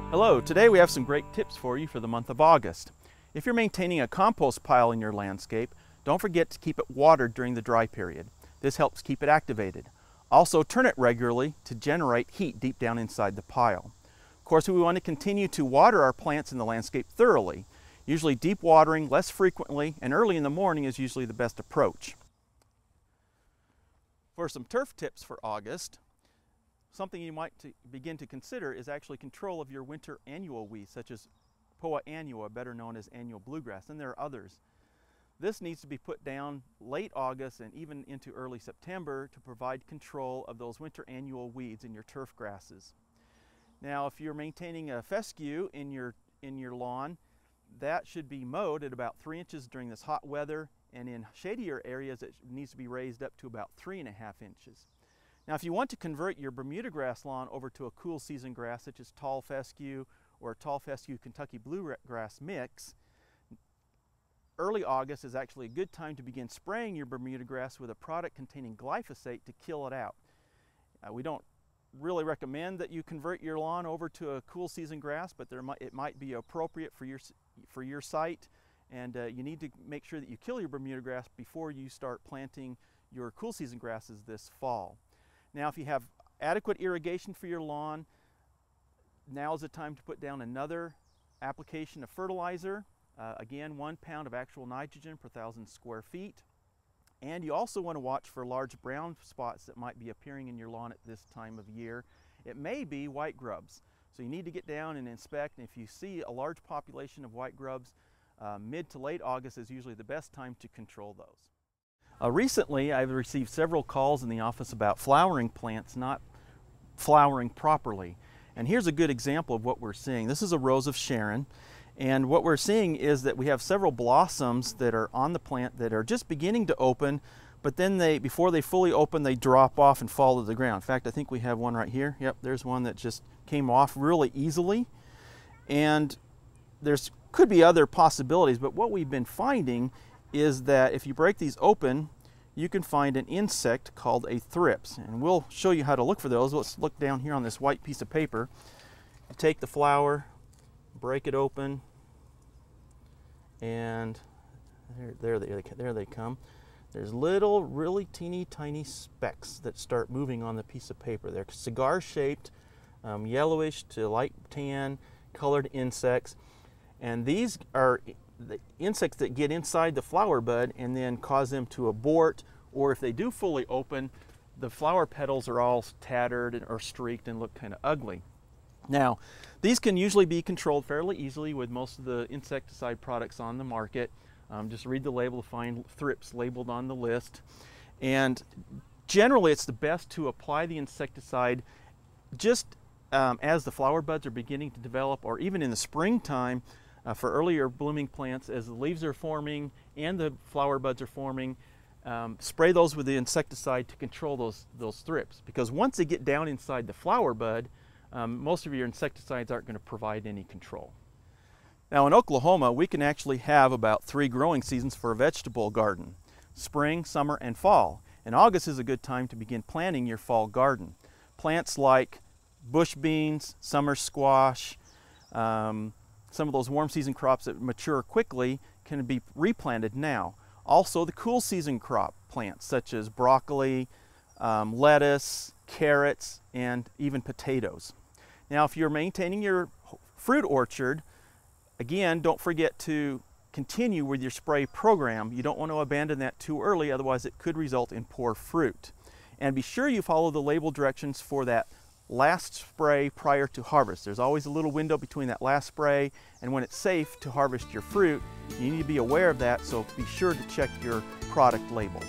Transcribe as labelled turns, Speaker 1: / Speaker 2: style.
Speaker 1: Hello, today we have some great tips for you for the month of August. If you're maintaining a compost pile in your landscape, don't forget to keep it watered during the dry period. This helps keep it activated. Also, turn it regularly to generate heat deep down inside the pile. Of course, we want to continue to water our plants in the landscape thoroughly. Usually deep watering less frequently and early in the morning is usually the best approach. For some turf tips for August, something you might begin to consider is actually control of your winter annual weeds, such as Poa annua, better known as annual bluegrass, and there are others. This needs to be put down late August and even into early September to provide control of those winter annual weeds in your turf grasses. Now, if you're maintaining a fescue in your lawn, that should be mowed at about 3 inches during this hot weather, and in shadier areas it needs to be raised up to about 3.5 inches. Now, if you want to convert your Bermuda grass lawn over to a cool season grass such as tall fescue or tall fescue Kentucky bluegrass mix, early August is actually a good time to begin spraying your Bermuda grass with a product containing glyphosate to kill it out. We don't really recommend that you convert your lawn over to a cool season grass, but it might be appropriate for your site, and you need to make sure that you kill your Bermuda grass before you start planting your cool season grasses this fall. Now, if you have adequate irrigation for your lawn, now is the time to put down another application of fertilizer. Again, 1 pound of actual nitrogen per 1,000 square feet. And you also want to watch for large brown spots that might be appearing in your lawn at this time of year. It may be white grubs. So you need to get down and inspect, and if you see a large population of white grubs, mid to late August is usually the best time to control those. Recently, I've received several calls in the office about flowering plants not flowering properly. And here's a good example of what we're seeing. This is a rose of Sharon. And what we're seeing is that we have several blossoms that are on the plant that are just beginning to open, but then before they fully open, they drop off and fall to the ground. In fact, I think we have one right here. Yep, there's one that just came off really easily. And could be other possibilities, but what we've been finding is that if you break these open, you can find an insect called a thrips. And we'll show you how to look for those. Let's look down here on this white piece of paper. You take the flower, break it open, and there they come. There's little, really teeny tiny specks that start moving on the piece of paper. They're cigar-shaped, yellowish to light tan colored insects, and these are the insects that get inside the flower bud and then cause them to abort, or if they do fully open, the flower petals are all tattered or streaked and look kind of ugly. Now, these can usually be controlled fairly easily with most of the insecticide products on the market. Just read the label to find thrips labeled on the list. And generally, it's the best to apply the insecticide just as the flower buds are beginning to develop, or even in the springtime for earlier blooming plants as the leaves are forming and the flower buds are forming. Spray those with the insecticide to control those thrips, because once they get down inside the flower bud, most of your insecticides aren't going to provide any control. Now, in Oklahoma, we can actually have about 3 growing seasons for a vegetable garden: spring, summer, and fall. And August is a good time to begin planting your fall garden. Plants like bush beans, summer squash, some of those warm season crops that mature quickly can be replanted now. Also, the cool season crop plants such as broccoli, lettuce, carrots, and even potatoes. Now, if you're maintaining your fruit orchard, again, don't forget to continue with your spray program. You don't want to abandon that too early, otherwise it could result in poor fruit. And be sure you follow the label directions for that last spray prior to harvest. There's always a little window between that last spray and when it's safe to harvest your fruit. You need to be aware of that, so be sure to check your product label.